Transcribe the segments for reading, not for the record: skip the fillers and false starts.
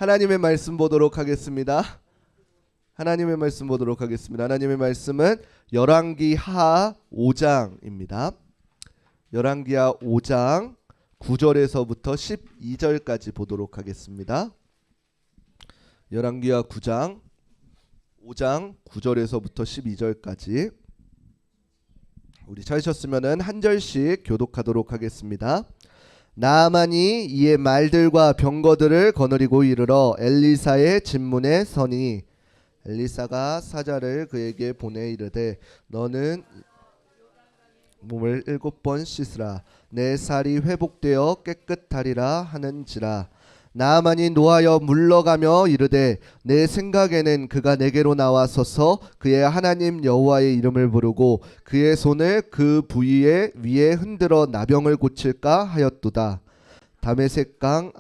하나님의 말씀 보도록 하겠습니다. 하나님의 말씀 보도록 하겠습니다. 하나님의 말씀은 열왕기하 5장입니다. 열왕기하 5장 9절에서부터 12절까지 보도록 하겠습니다. 열왕기하 5장 9절에서부터 12절까지 우리 찾으셨으면은 한 절씩 교독하도록 하겠습니다. 나아만이 이에 말들과 병거들을 거느리고 이르러 엘리사의 진문에 서니 엘리사가 사자를 그에게 보내 이르되 너는 몸을 7번 씻으라 내 살이 회복되어 깨끗하리라 하는지라. 나아만이 노하여 물러가며 이르되 내 생각에는 그가 내게로 나와서서 그의 하나님 여호와의 이름을 부르고 그의 손을 그 부위에 위에 흔들어 나병을 고칠까 하였도다. 다메섹 강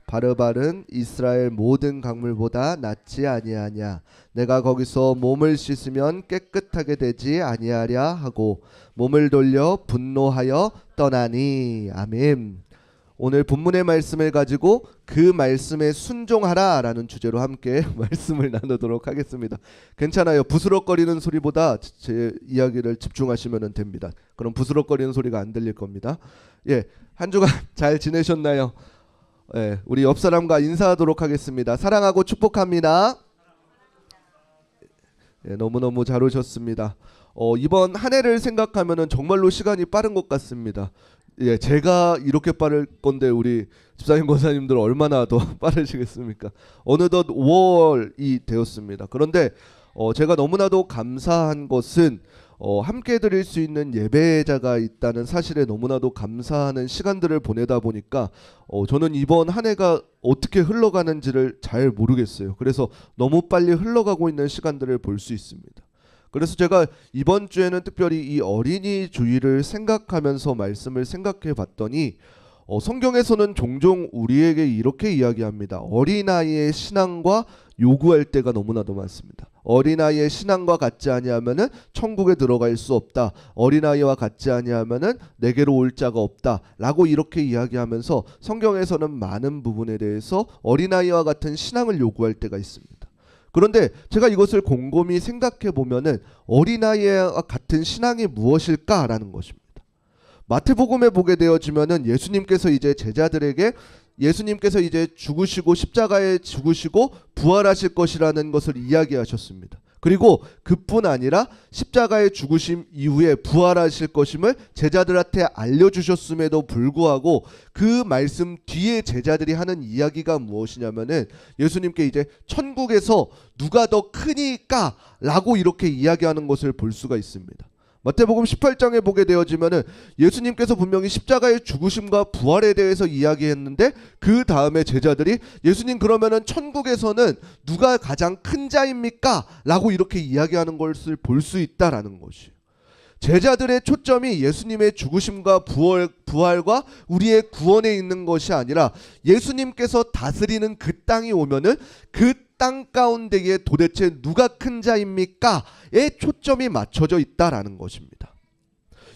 바르발은 이스라엘 모든 강물보다 낫지 아니하냐. 내가 거기서 몸을 씻으면 깨끗하게 되지 아니하랴 하고 몸을 돌려 분노하여 떠나니. 아멘. 오늘 본문의 말씀을 가지고 그 말씀에 순종하라 라는 주제로 함께 말씀을 나누도록 하겠습니다. 괜찮아요. 부스럭거리는 소리보다 제 이야기를 집중하시면 됩니다. 그럼 부스럭거리는 소리가 안 들릴 겁니다. 한 주간 잘 지내셨나요? 우리 옆 사람과 인사하도록 하겠습니다. 사랑하고 축복합니다. 너무너무 잘 오셨습니다. 이번 한 해를 생각하면 정말로 시간이 빠른 것 같습니다. 제가 이렇게 빠를 건데 우리 집사님 권사님들 얼마나 더 빠르시겠습니까? 어느덧 5월이 되었습니다. 그런데 제가 너무나도 감사한 것은 함께 드릴 수 있는 예배자가 있다는 사실에 너무나도 감사하는 시간들을 보내다 보니까 저는 이번 한 해가 어떻게 흘러가는지를 잘 모르겠어요. 그래서 너무 빨리 흘러가고 있는 시간들을 볼 수 있습니다. 그래서 제가 이번 주에는 특별히 이 어린이 주일을 생각하면서 말씀을 생각해 봤더니 성경에서는 종종 우리에게 이렇게 이야기합니다. 어린아이의 신앙과 요구할 때가 너무나도 많습니다. 어린아이의 신앙과 같지 아니하면은 천국에 들어갈 수 없다. 어린아이와 같지 아니하면은 내게로 올 자가 없다. 라고 이렇게 이야기하면서 성경에서는 많은 부분에 대해서 어린아이와 같은 신앙을 요구할 때가 있습니다. 그런데 제가 이것을 곰곰이 생각해 보면은 어린아이와 같은 신앙이 무엇일까라는 것입니다. 마태복음에 보게 되어지면은 예수님께서 이제 제자들에게 예수님께서 이제 죽으시고 십자가에 죽으시고 부활하실 것이라는 것을 이야기하셨습니다. 그리고 그뿐 아니라 십자가의 죽으심 이후에 부활하실 것임을 제자들한테 알려주셨음에도 불구하고 그 말씀 뒤에 제자들이 하는 이야기가 무엇이냐면은 예수님께 이제 천국에서 누가 더 크니까 라고 이렇게 이야기하는 것을 볼 수가 있습니다. 마태복음 18장에 보게 되어지면은 예수님께서 분명히 십자가의 죽으심과 부활에 대해서 이야기했는데 그 다음에 제자들이 예수님 그러면은 천국에서는 누가 가장 큰 자입니까? 라고 이렇게 이야기하는 것을 볼 수 있다라는 것이에요. 제자들의 초점이 예수님의 죽으심과 부활과 우리의 구원에 있는 것이 아니라 예수님께서 다스리는 그 땅이 오면은 그 땅 가운데에 도대체 누가 큰 자입니까?에 초점이 맞춰져 있다라는 것입니다.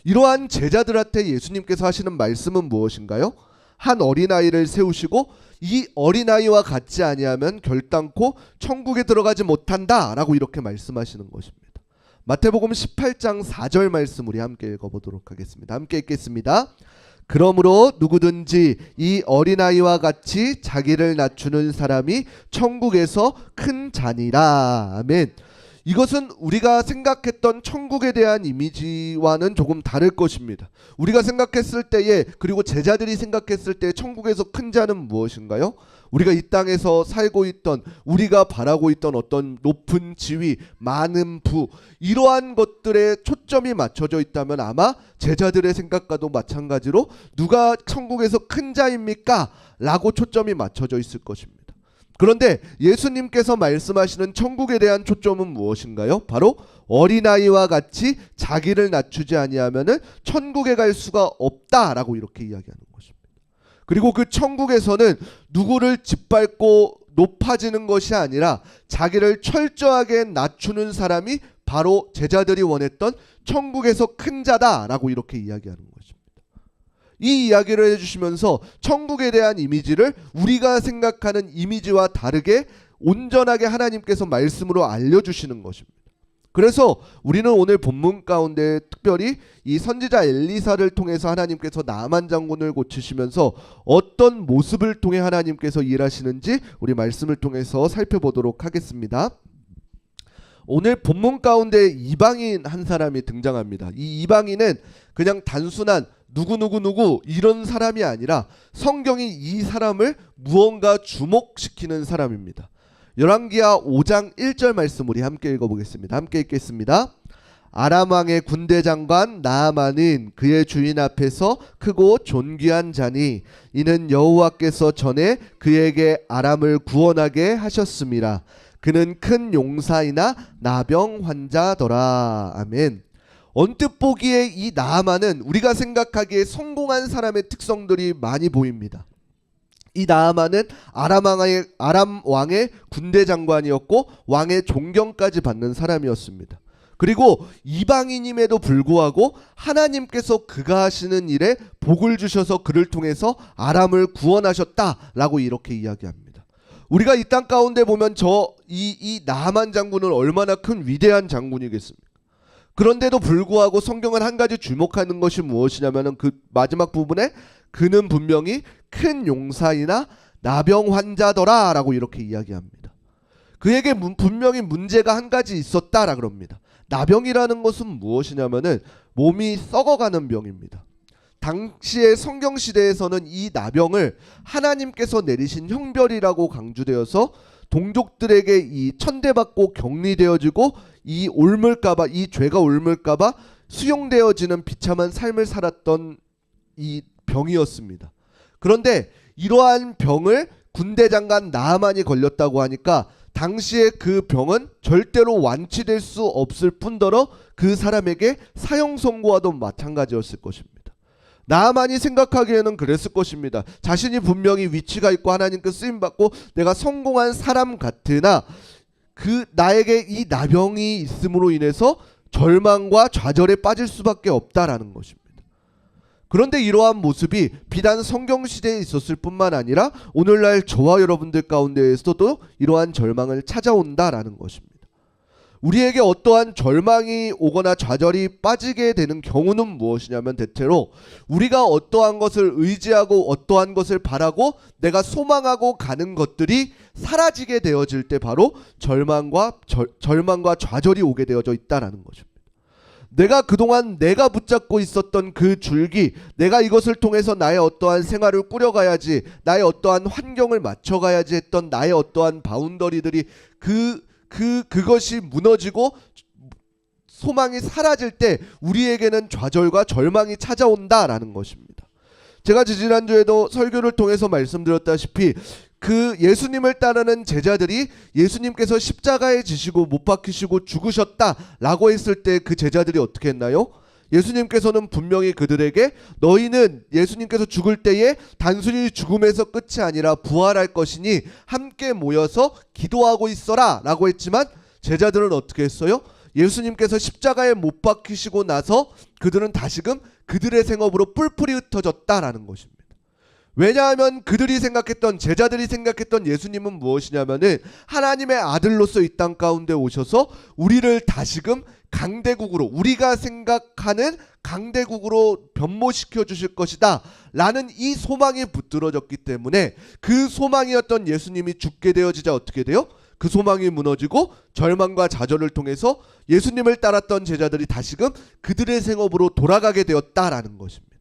이러한 제자들한테 예수님께서 하시는 말씀은 무엇인가요? 한 어린아이를 세우시고 이 어린아이와 같지 아니하면 결단코 천국에 들어가지 못한다라고 이렇게 말씀하시는 것입니다. 마태복음 18장 4절 말씀 우리 함께 읽어보도록 하겠습니다. 함께 읽겠습니다. 그러므로 누구든지 이 어린아이와 같이 자기를 낮추는 사람이 천국에서 큰 자니라. 아멘. 이것은 우리가 생각했던 천국에 대한 이미지와는 조금 다를 것입니다. 우리가 생각했을 때에 그리고 제자들이 생각했을 때 천국에서 큰 자는 무엇인가요? 우리가 이 땅에서 살고 있던 우리가 바라고 있던 어떤 높은 지위, 많은 부 이러한 것들에 초점이 맞춰져 있다면 아마 제자들의 생각과도 마찬가지로 누가 천국에서 큰 자입니까? 라고 초점이 맞춰져 있을 것입니다. 그런데 예수님께서 말씀하시는 천국에 대한 초점은 무엇인가요? 바로 어린아이와 같이 자기를 낮추지 아니하면은 천국에 갈 수가 없다라고 이렇게 이야기하는 것입니다. 그리고 그 천국에서는 누구를 짓밟고 높아지는 것이 아니라 자기를 철저하게 낮추는 사람이 바로 제자들이 원했던 천국에서 큰 자다라고 이렇게 이야기하는 것입니다. 이 이야기를 해주시면서 천국에 대한 이미지를 우리가 생각하는 이미지와 다르게 온전하게 하나님께서 말씀으로 알려주시는 것입니다. 그래서 우리는 오늘 본문 가운데 특별히 이 선지자 엘리사를 통해서 하나님께서 나만 장군을 고치시면서 어떤 모습을 통해 하나님께서 일하시는지 우리 말씀을 통해서 살펴보도록 하겠습니다. 오늘 본문 가운데 이방인 한 사람이 등장합니다. 이 이방인은 그냥 단순한 누구 이런 사람이 아니라 성경이 이 사람을 무언가 주목시키는 사람입니다. 열왕기하 5장 1절 말씀 우리 함께 읽어보겠습니다. 함께 읽겠습니다. 아람 왕의 군대 장관 나아만은 그의 주인 앞에서 크고 존귀한 자니 이는 여호와께서 전에 그에게 아람을 구원하게 하셨습니다. 그는 큰 용사이나 나병 환자더라. 아멘. 언뜻 보기에 이 나아만은 우리가 생각하기에 성공한 사람의 특성들이 많이 보입니다. 이 나아만은 아람 왕의 군대 장관이었고 왕의 존경까지 받는 사람이었습니다. 그리고 이방인임에도 불구하고 하나님께서 그가 하시는 일에 복을 주셔서 그를 통해서 아람을 구원하셨다라고 이렇게 이야기합니다. 우리가 이 땅 가운데 보면 이 나아만 장군은 얼마나 큰 위대한 장군이겠습니까? 그런데도 불구하고 성경은 한 가지 주목하는 것이 무엇이냐면 그 마지막 부분에 그는 분명히 큰 용사이나 나병 환자더라 라고 이렇게 이야기합니다. 그에게 분명히 문제가 한 가지 있었다라 그럽니다. 나병이라는 것은 무엇이냐면은 몸이 썩어가는 병입니다. 당시의 성경시대에서는 이 나병을 하나님께서 내리신 형벌이라고 강조되어서 동족들에게 이 천대받고 격리되어지고 이 옮을까봐, 이 죄가 옮을까봐 수용되어지는 비참한 삶을 살았던 이 병이었습니다. 그런데 이러한 병을 군대 장관 나아만이 걸렸다고 하니까 당시에 그 병은 절대로 완치될 수 없을 뿐더러 그 사람에게 사형 선고와도 마찬가지였을 것입니다. 나아만이 생각하기에는 그랬을 것입니다. 자신이 분명히 위치가 있고 하나님께 쓰임받고 내가 성공한 사람 같으나 그 나에게 이 나병이 있음으로 인해서 절망과 좌절에 빠질 수밖에 없다라는 것입니다. 그런데 이러한 모습이 비단 성경시대에 있었을 뿐만 아니라 오늘날 저와 여러분들 가운데에서도 이러한 절망을 찾아온다라는 것입니다. 우리에게 어떠한 절망이 오거나 좌절이 빠지게 되는 경우는 무엇이냐면 대체로 우리가 어떠한 것을 의지하고 어떠한 것을 바라고 내가 소망하고 가는 것들이 사라지게 되어질 때 바로 절망과 좌절이 오게 되어져 있다라는 것입니다. 내가 그동안 내가 붙잡고 있었던 그 줄기, 내가 이것을 통해서 나의 어떠한 생활을 꾸려가야지, 나의 어떠한 환경을 맞춰가야지 했던 나의 어떠한 바운더리들이 그것이 무너지고 소망이 사라질 때 우리에게는 좌절과 절망이 찾아온다라는 것입니다. 제가 지난주에도 설교를 통해서 말씀드렸다시피 그 예수님을 따르는 제자들이 예수님께서 십자가에 지시고 못 박히시고 죽으셨다라고 했을 때 그 제자들이 어떻게 했나요? 예수님께서는 분명히 그들에게 너희는 예수님께서 죽을 때에 단순히 죽음에서 끝이 아니라 부활할 것이니 함께 모여서 기도하고 있어라 라고 했지만 제자들은 어떻게 했어요? 예수님께서 십자가에 못 박히시고 나서 그들은 다시금 그들의 생업으로 뿔뿔이 흩어졌다라는 것입니다. 왜냐하면 제자들이 생각했던 예수님은 무엇이냐면은 하나님의 아들로서 이 땅 가운데 오셔서 우리를 다시금 강대국으로, 우리가 생각하는 강대국으로 변모시켜 주실 것이다 라는 이 소망이 붙들어졌기 때문에 그 소망이었던 예수님이 죽게 되어지자 어떻게 돼요? 그 소망이 무너지고 절망과 좌절을 통해서 예수님을 따랐던 제자들이 다시금 그들의 생업으로 돌아가게 되었다라는 것입니다.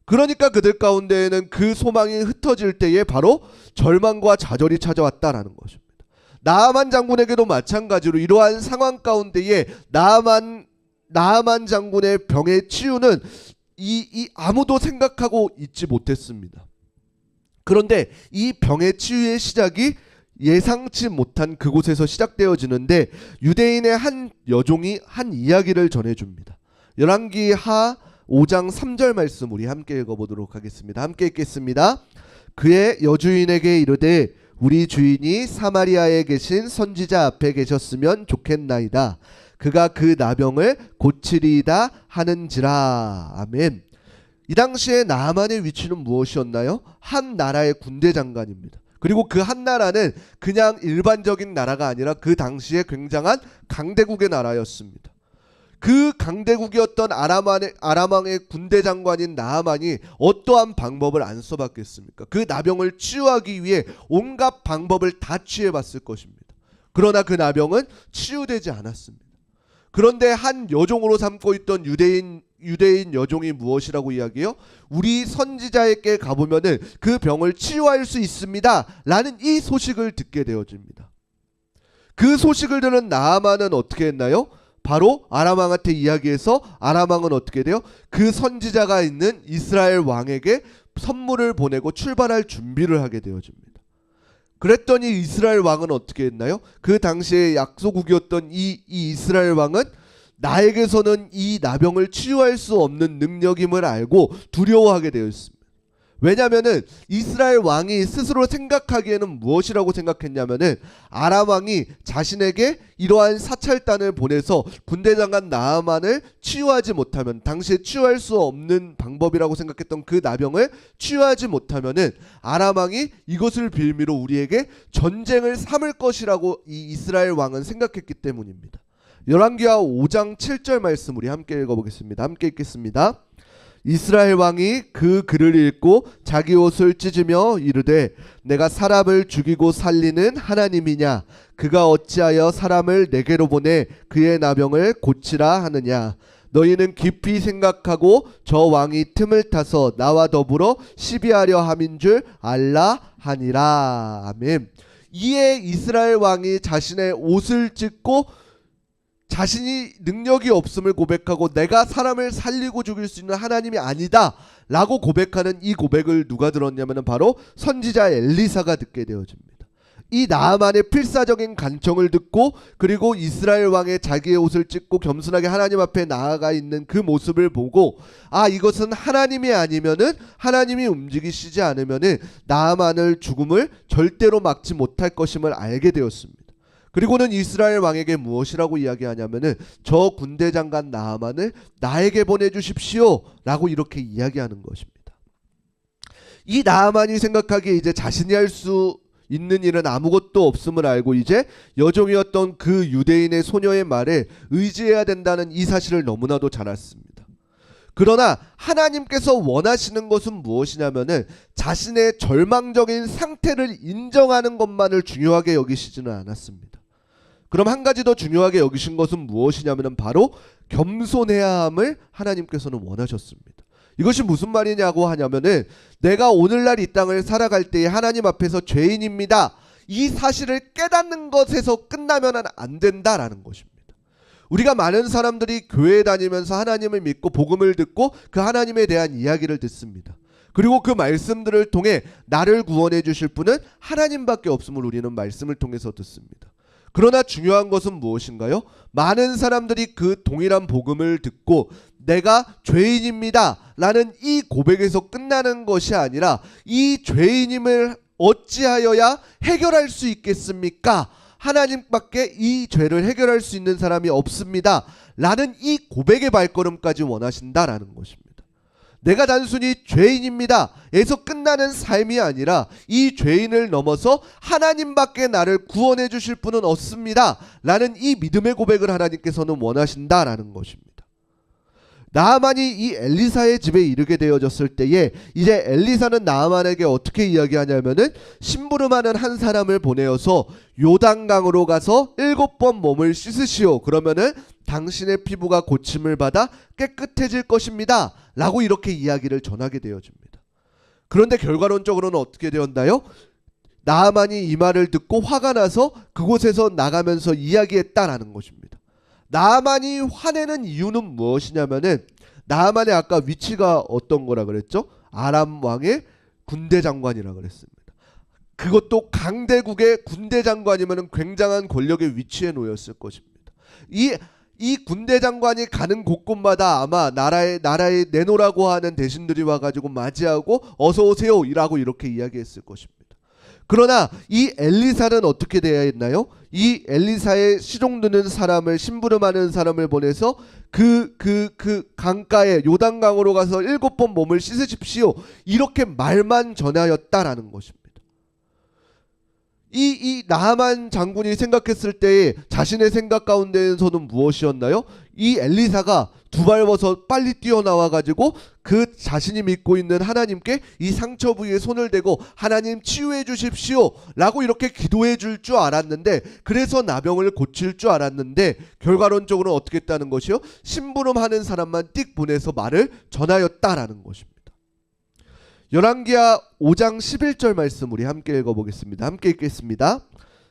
그러니까 그들 가운데에는 그 소망이 흩어질 때에 바로 절망과 좌절이 찾아왔다라는 것입니다. 나아만 장군에게도 마찬가지로 이러한 상황 가운데에 나아만 장군의 병의 치유는 아무도 생각하고 있지 못했습니다. 그런데 이 병의 치유의 시작이 예상치 못한 그곳에서 시작되어지는데 유대인의 한 여종이 한 이야기를 전해줍니다. 열왕기하 5장 3절 말씀 우리 함께 읽어보도록 하겠습니다. 함께 읽겠습니다. 그의 여주인에게 이르되 우리 주인이 사마리아에 계신 선지자 앞에 계셨으면 좋겠나이다. 그가 그 나병을 고치리이다 하는지라. 아멘. 이 당시에 나아만의 위치는 무엇이었나요? 한 나라의 군대 장관입니다. 그리고 그 한 나라는 그냥 일반적인 나라가 아니라 그 당시에 굉장한 강대국의 나라였습니다. 그 강대국이었던 아람왕의 군대 장관인 나아만이 어떠한 방법을 안 써봤겠습니까? 그 나병을 치유하기 위해 온갖 방법을 다 취해봤을 것입니다. 그러나 그 나병은 치유되지 않았습니다. 그런데 한 여종으로 삼고 있던 유대인 여종이 무엇이라고 이야기해요? 우리 선지자에게 가보면은 그 병을 치유할 수 있습니다 라는 이 소식을 듣게 되어집니다. 그 소식을 들은 나아만은 어떻게 했나요? 바로 아람왕한테 이야기해서 아람왕은 어떻게 돼요? 그 선지자가 있는 이스라엘 왕에게 선물을 보내고 출발할 준비를 하게 되어집니다. 그랬더니 이스라엘 왕은 어떻게 했나요? 그 당시에 약소국이었던 이 이스라엘 왕은 나에게서는 이 나병을 치유할 수 없는 능력임을 알고 두려워하게 되었습니다. 왜냐하면은 이스라엘 왕이 스스로 생각하기에는 무엇이라고 생각했냐면은 아람 왕이 자신에게 이러한 사찰단을 보내서 군대 장관 나아만을 치유하지 못하면, 당시에 치유할 수 없는 방법이라고 생각했던 그 나병을 치유하지 못하면은 아람 왕이 이것을 빌미로 우리에게 전쟁을 삼을 것이라고 이 이스라엘 왕은 생각했기 때문입니다. 열왕기하 5장 7절 말씀 우리 함께 읽어보겠습니다. 함께 읽겠습니다. 이스라엘 왕이 그 글을 읽고 자기 옷을 찢으며 이르되 내가 사람을 죽이고 살리는 하나님이냐? 그가 어찌하여 사람을 내게로 보내 그의 나병을 고치라 하느냐? 너희는 깊이 생각하고 저 왕이 틈을 타서 나와 더불어 시비하려 함인 줄 알라 하니라. 아멘. 이에 이스라엘 왕이 자신의 옷을 찢고 자신이 능력이 없음을 고백하고 내가 사람을 살리고 죽일 수 있는 하나님이 아니다 라고 고백하는 이 고백을 누가 들었냐면 바로 선지자 엘리사가 듣게 되어집니다. 이 나아만의 필사적인 간청을 듣고 그리고 이스라엘 왕의 자기의 옷을 찢고 겸손하게 하나님 앞에 나아가 있는 그 모습을 보고 아, 이것은 하나님이 아니면은, 하나님이 움직이시지 않으면은 나아만을 죽음을 절대로 막지 못할 것임을 알게 되었습니다. 그리고는 이스라엘 왕에게 무엇이라고 이야기하냐면은 저 군대 장관 나아만을 나에게 보내주십시오 라고 이렇게 이야기하는 것입니다. 이 나아만이 생각하기에 이제 자신이 할 수 있는 일은 아무것도 없음을 알고 이제 여종이었던 그 유대인의 소녀의 말에 의지해야 된다는 이 사실을 너무나도 잘 알았습니다. 그러나 하나님께서 원하시는 것은 무엇이냐면은 자신의 절망적인 상태를 인정하는 것만을 중요하게 여기시지는 않았습니다. 그럼 한 가지 더 중요하게 여기신 것은 무엇이냐면 바로 겸손해야 함을 하나님께서는 원하셨습니다. 이것이 무슨 말이냐고 하냐면은 내가 오늘날 이 땅을 살아갈 때에 하나님 앞에서 죄인입니다, 이 사실을 깨닫는 것에서 끝나면 안 된다라는 것입니다. 우리가 많은 사람들이 교회에 다니면서 하나님을 믿고 복음을 듣고 그 하나님에 대한 이야기를 듣습니다. 그리고 그 말씀들을 통해 나를 구원해 주실 분은 하나님밖에 없음을 우리는 말씀을 통해서 듣습니다. 그러나 중요한 것은 무엇인가요? 많은 사람들이 그 동일한 복음을 듣고 내가 죄인입니다 라는 이 고백에서 끝나는 것이 아니라 이 죄인임을 어찌하여야 해결할 수 있겠습니까? 하나님밖에 이 죄를 해결할 수 있는 사람이 없습니다 라는 이 고백의 발걸음까지 원하신다라는 것입니다. 내가 단순히 죄인입니다 에서 끝나는 삶이 아니라 이 죄인을 넘어서 하나님밖에 나를 구원해 주실 분은 없습니다 라는 이 믿음의 고백을 하나님께서는 원하신다라는 것입니다. 나아만이 이 엘리사의 집에 이르게 되어졌을 때에 이제 엘리사는 나아만에게 어떻게 이야기하냐면은 심부름하는 한 사람을 보내어서 요단강으로 가서 7번 몸을 씻으시오. 그러면은 당신의 피부가 고침을 받아 깨끗해질 것입니다 라고 이렇게 이야기를 전하게 되어집니다. 그런데 결과론적으로는 어떻게 되었나요? 나아만이 이 말을 듣고 화가 나서 그곳에서 나가면서 이야기했다라는 것입니다. 나아만이 화내는 이유는 무엇이냐면은 나아만의 아까 위치가 어떤 거라 그랬죠? 아람 왕의 군대 장관이라 그랬습니다. 그것도 강대국의 군대 장관이면 굉장한 권력의 위치에 놓였을 것입니다. 이 군대 장관이 가는 곳곳마다 아마 나라에 내놓으라고 하는 대신들이 와가지고 맞이하고 어서 오세요 이라고 이렇게 이야기했을 것입니다. 그러나 이 엘리사는 어떻게 되어야 했나요? 이 엘리사의 시종드는 사람을, 심부름하는 사람을 보내서 그 강가에 요단강으로 가서 7번 몸을 씻으십시오, 이렇게 말만 전하였다라는 것입니다. 이 나하만 장군이 생각했을 때에 자신의 생각 가운데에서는 무엇이었나요? 이 엘리사가 두 발 벗어 빨리 뛰어나와 가지고 그 자신이 믿고 있는 하나님께 이 상처 부위에 손을 대고 하나님 치유해 주십시오 라고 이렇게 기도해 줄 줄 알았는데, 그래서 나병을 고칠 줄 알았는데 결과론적으로 어떻게 했다는 것이요? 심부름하는 사람만 띡 보내서 말을 전하였다라는 것입니다. 열왕기하 5장 11절 말씀 우리 함께 읽어보겠습니다. 함께 읽겠습니다.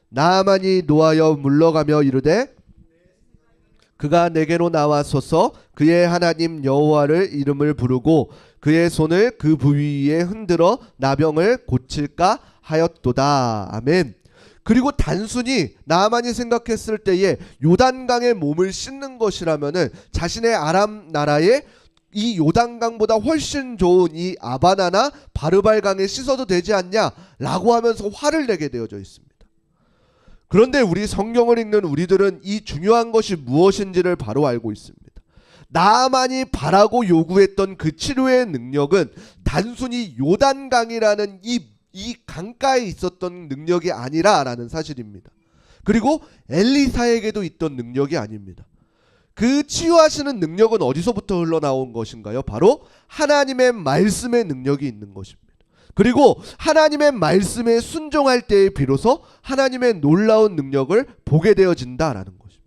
나하만이 노하여 물러가며 이르되 그가 내게로 나와서서 그의 하나님 여호와를 이름을 부르고 그의 손을 그 부위 위에 흔들어 나병을 고칠까 하였도다. 아멘. 그리고 단순히 나하만이 생각했을 때에 요단강에 몸을 씻는 것이라면은 자신의 아람 나라에 이 요단강보다 훨씬 좋은 이 아바나나 바르발강에 씻어도 되지 않냐라고 하면서 화를 내게 되어져 있습니다. 그런데 우리 성경을 읽는 우리들은 이 중요한 것이 무엇인지를 바로 알고 있습니다. 나하만이 바라고 요구했던 그 치료의 능력은 단순히 요단강이라는 이 강가에 있었던 능력이 아니라라는 사실입니다. 그리고 엘리사에게도 있던 능력이 아닙니다. 그 치유하시는 능력은 어디서부터 흘러나온 것인가요? 바로 하나님의 말씀의 능력이 있는 것입니다. 그리고 하나님의 말씀에 순종할 때에 비로소 하나님의 놀라운 능력을 보게 되어진다라는 것입니다.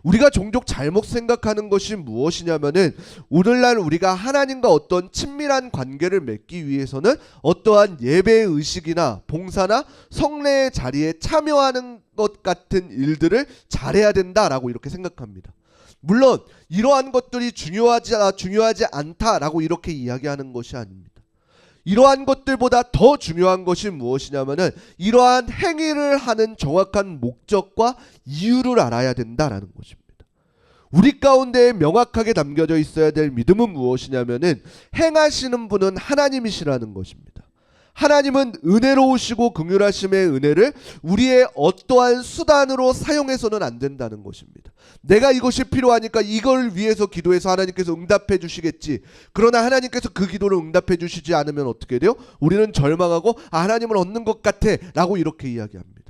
우리가 종종 잘못 생각하는 것이 무엇이냐면은 오늘날 우리가 하나님과 어떤 친밀한 관계를 맺기 위해서는 어떠한 예배의 의식이나 봉사나 성례의 자리에 참여하는 것 같은 일들을 잘해야 된다라고 이렇게 생각합니다. 물론 이러한 것들이 중요하지 않다라고 이렇게 이야기하는 것이 아닙니다. 이러한 것들보다 더 중요한 것이 무엇이냐면은 이러한 행위를 하는 정확한 목적과 이유를 알아야 된다라는 것입니다. 우리 가운데 명확하게 담겨져 있어야 될 믿음은 무엇이냐면은 행하시는 분은 하나님이시라는 것입니다. 하나님은 은혜로우시고 긍휼하심의 은혜를 우리의 어떠한 수단으로 사용해서는 안 된다는 것입니다. 내가 이것이 필요하니까 이걸 위해서 기도해서 하나님께서 응답해 주시겠지. 그러나 하나님께서 그 기도를 응답해 주시지 않으면 어떻게 돼요? 우리는 절망하고 하나님을 얻는 것 같아 라고 이렇게 이야기합니다.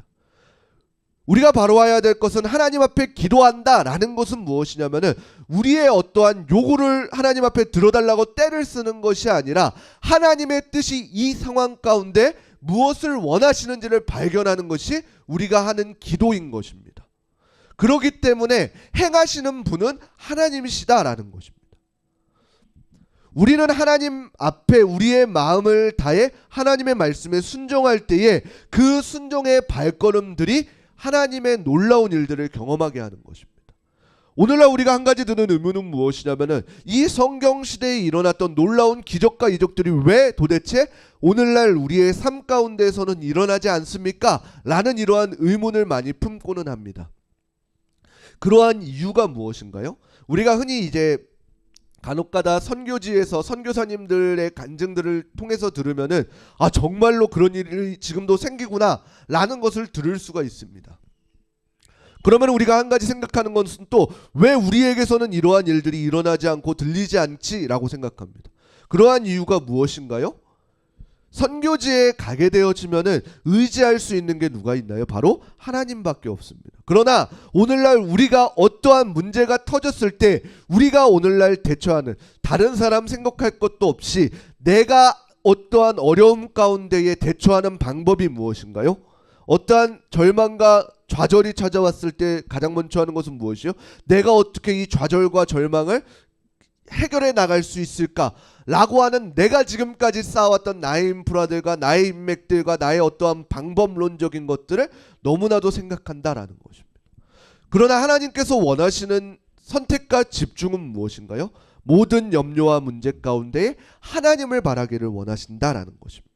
우리가 바로와야 될 것은 하나님 앞에 기도한다라는 것은 무엇이냐면은 우리의 어떠한 요구를 하나님 앞에 들어달라고 떼를 쓰는 것이 아니라 하나님의 뜻이 이 상황 가운데 무엇을 원하시는지를 발견하는 것이 우리가 하는 기도인 것입니다. 그렇기 때문에 행하시는 분은 하나님이시다라는 것입니다. 우리는 하나님 앞에 우리의 마음을 다해 하나님의 말씀에 순종할 때에 그 순종의 발걸음들이 하나님의 놀라운 일들을 경험하게 하는 것입니다. 오늘날 우리가 한 가지 드는 의문은 무엇이냐면은 이 성경 시대에 일어났던 놀라운 기적과 이적들이 왜 도대체 오늘날 우리의 삶 가운데에서는 일어나지 않습니까? 라는 이러한 의문을 많이 품고는 합니다. 그러한 이유가 무엇인가요? 우리가 흔히 이제 간혹가다 선교지에서 선교사님들의 간증들을 통해서 들으면은 정말로 그런 일이 지금도 생기구나 라는 것을 들을 수가 있습니다. 그러면 우리가 한 가지 생각하는 것은 또 왜 우리에게서는 이러한 일들이 일어나지 않고 들리지 않지라고 생각합니다. 그러한 이유가 무엇인가요? 선교지에 가게 되어지면은 의지할 수 있는 게 누가 있나요? 바로 하나님밖에 없습니다. 그러나 오늘날 우리가 어떠한 문제가 터졌을 때 우리가 오늘날 대처하는, 다른 사람 생각할 것도 없이 내가 어떠한 어려움 가운데에 대처하는 방법이 무엇인가요? 어떠한 절망과 좌절이 찾아왔을 때 가장 먼저 하는 것은 무엇이요? 내가 어떻게 이 좌절과 절망을 해결해 나갈 수 있을까? 라고 하는 내가 지금까지 쌓아왔던 나의 인프라들과 나의 인맥들과 나의 어떠한 방법론적인 것들을 너무나도 생각한다라는 것입니다. 그러나 하나님께서 원하시는 선택과 집중은 무엇인가요? 모든 염려와 문제 가운데 하나님을 바라기를 원하신다라는 것입니다.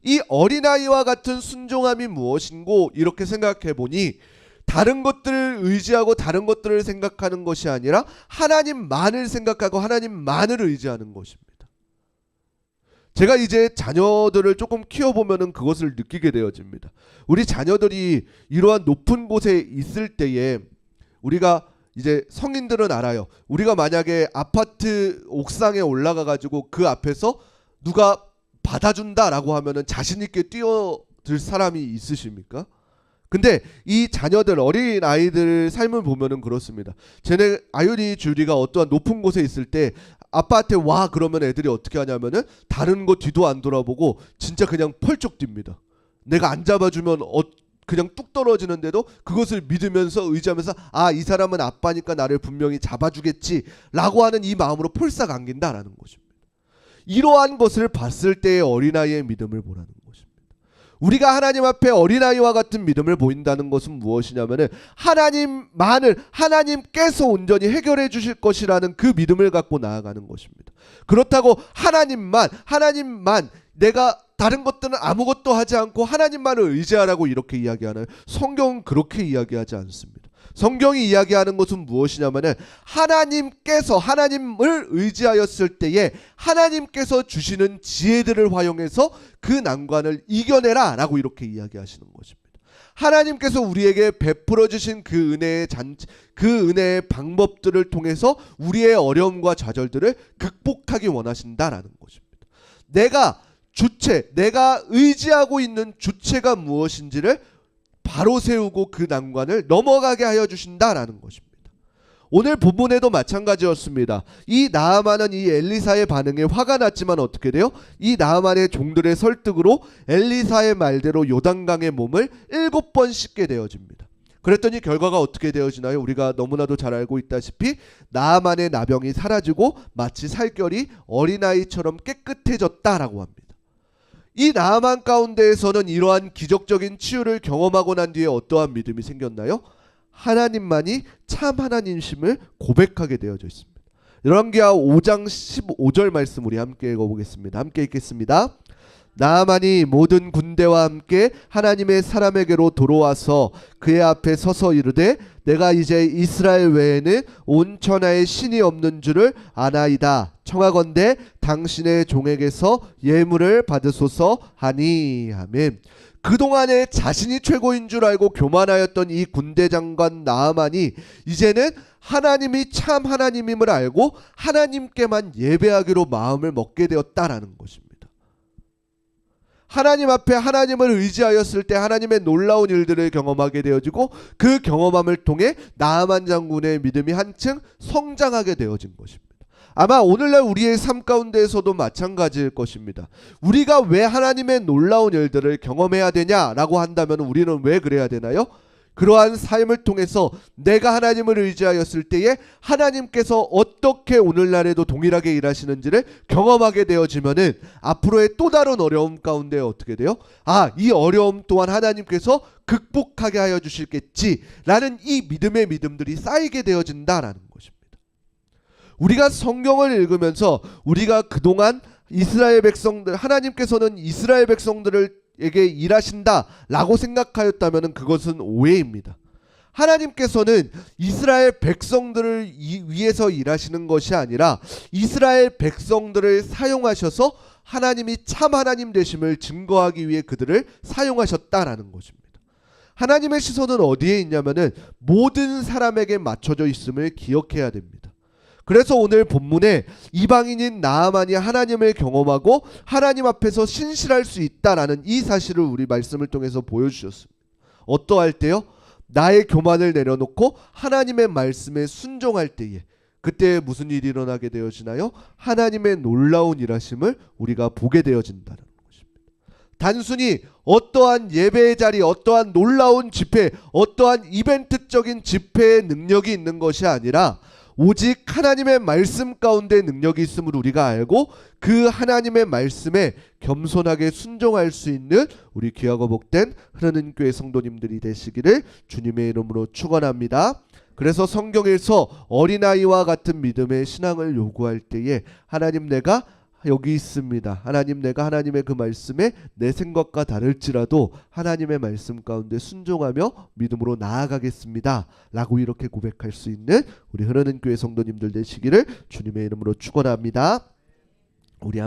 이 어린아이와 같은 순종함이 무엇인고 이렇게 생각해 보니 다른 것들을 의지하고 다른 것들을 생각하는 것이 아니라 하나님만을 생각하고 하나님만을 의지하는 것입니다. 제가 이제 자녀들을 조금 키워보면은 그것을 느끼게 되어집니다. 우리 자녀들이 이러한 높은 곳에 있을 때에 우리가 이제 성인들은 알아요. 우리가 만약에 아파트 옥상에 올라가 가지고 그 앞에서 누가 받아준다라고 하면은 자신 있게 뛰어들 사람이 있으십니까? 근데 이 자녀들, 어린 아이들 삶을 보면은 그렇습니다. 쟤네 아유리 주리가 어떠한 높은 곳에 있을 때 아빠한테 와 그러면 애들이 어떻게 하냐면은 다른 거 뒤도 안 돌아보고 진짜 그냥 펄쩍 뜁니다. 내가 안 잡아주면 그냥 뚝 떨어지는데도 그것을 믿으면서 의지하면서 아, 이 사람은 아빠니까 나를 분명히 잡아주겠지라고 하는 이 마음으로 폴싹 안긴다라는 것입니다. 이러한 것을 봤을 때의 어린아이의 믿음을 보라는 것입니다. 우리가 하나님 앞에 어린아이와 같은 믿음을 보인다는 것은 무엇이냐면은 하나님께서 온전히 해결해 주실 것이라는 그 믿음을 갖고 나아가는 것입니다. 그렇다고 하나님만 내가 다른 것들은 아무것도 하지 않고 하나님만을 의지하라고 이렇게 이야기하나요? 성경은 그렇게 이야기하지 않습니다. 성경이 이야기하는 것은 무엇이냐면은 하나님을 의지하였을 때에 하나님께서 주시는 지혜들을 활용해서 그 난관을 이겨내라 라고 이렇게 이야기하시는 것입니다. 하나님께서 우리에게 베풀어 주신 그 은혜의 방법들을 통해서 우리의 어려움과 좌절들을 극복하기 원하신다라는 것입니다. 내가 의지하고 있는 주체가 무엇인지를 바로 세우고 그 난관을 넘어가게 하여 주신다라는 것입니다. 오늘 본문에도 마찬가지였습니다. 이 나아만은 이 엘리사의 반응에 화가 났지만 어떻게 돼요? 이 나아만의 종들의 설득으로 엘리사의 말대로 요단강의 몸을 7번 씻게 되어집니다. 그랬더니 결과가 어떻게 되어지나요? 우리가 너무나도 잘 알고 있다시피 나아만의 나병이 사라지고 마치 살결이 어린아이처럼 깨끗해졌다라고 합니다. 이 나아만 가운데에서는 이러한 기적적인 치유를 경험하고 난 뒤에 어떠한 믿음이 생겼나요? 하나님만이 참 하나님심을 고백하게 되어져 있습니다. 열왕기하 5장 15절 말씀 우리 함께 읽어보겠습니다. 함께 읽겠습니다. 나아만이 모든 군대와 함께 하나님의 사람에게로 돌아와서 그의 앞에 서서 이르되 내가 이제 이스라엘 외에는 온 천하에 신이 없는 줄을 아나이다. 청하건대 당신의 종에게서 예물을 받으소서 하니. 아멘. 그동안에 자신이 최고인 줄 알고 교만하였던 이 군대 장관 나아만이 이제는 하나님이 참 하나님임을 알고 하나님께만 예배하기로 마음을 먹게 되었다라는 것입니다. 하나님 앞에 하나님을 의지하였을 때 하나님의 놀라운 일들을 경험하게 되어지고 그 경험함을 통해 나아만 장군의 믿음이 한층 성장하게 되어진 것입니다. 아마 오늘날 우리의 삶 가운데에서도 마찬가지일 것입니다. 우리가 왜 하나님의 놀라운 일들을 경험해야 되냐라고 한다면 우리는 왜 그래야 되나요? 그러한 삶을 통해서 내가 하나님을 의지하였을 때에 하나님께서 어떻게 오늘날에도 동일하게 일하시는지를 경험하게 되어지면은 앞으로의 또 다른 어려움 가운데 어떻게 돼요? 아, 이 어려움 또한 하나님께서 극복하게 하여 주실겠지라는 이 믿음의 믿음들이 쌓이게 되어진다라는 것입니다. 우리가 성경을 읽으면서 우리가 그동안 이스라엘 백성들, 하나님께서는 이스라엘 백성들을 에게 일하신다라고 생각하였다면 그것은 오해입니다. 하나님께서는 이스라엘 백성들을 위해서 일하시는 것이 아니라 이스라엘 백성들을 사용하셔서 하나님이 참 하나님 되심을 증거하기 위해 그들을 사용하셨다라는 것입니다. 하나님의 시선은 어디에 있냐면은 모든 사람에게 맞춰져 있음을 기억해야 됩니다. 그래서 오늘 본문에 이방인인 나아만이 하나님을 경험하고 하나님 앞에서 신실할 수 있다라는 이 사실을 우리 말씀을 통해서 보여주셨습니다. 어떠할 때요? 나의 교만을 내려놓고 하나님의 말씀에 순종할 때에 그때 무슨 일이 일어나게 되어지나요? 하나님의 놀라운 일하심을 우리가 보게 되어진다는 것입니다. 단순히 어떠한 예배의 자리, 어떠한 놀라운 집회, 어떠한 이벤트적인 집회의 능력이 있는 것이 아니라 오직 하나님의 말씀 가운데 능력이 있음을 우리가 알고 그 하나님의 말씀에 겸손하게 순종할 수 있는 우리 귀하고 복된 흐르는 교회 성도님들이 되시기를 주님의 이름으로 축원합니다. 그래서 성경에서 어린아이와 같은 믿음의 신앙을 요구할 때에 하나님 내가 여기 있습니다. 하나님 내가 하나님의 그 말씀에 내 생각과 다를지라도 하나님의 말씀 가운데 순종하며 믿음으로 나아가겠습니다 라고 이렇게 고백할 수 있는 우리 흐르는 교회 성도님들 되시기를 주님의 이름으로 축원합니다. 우리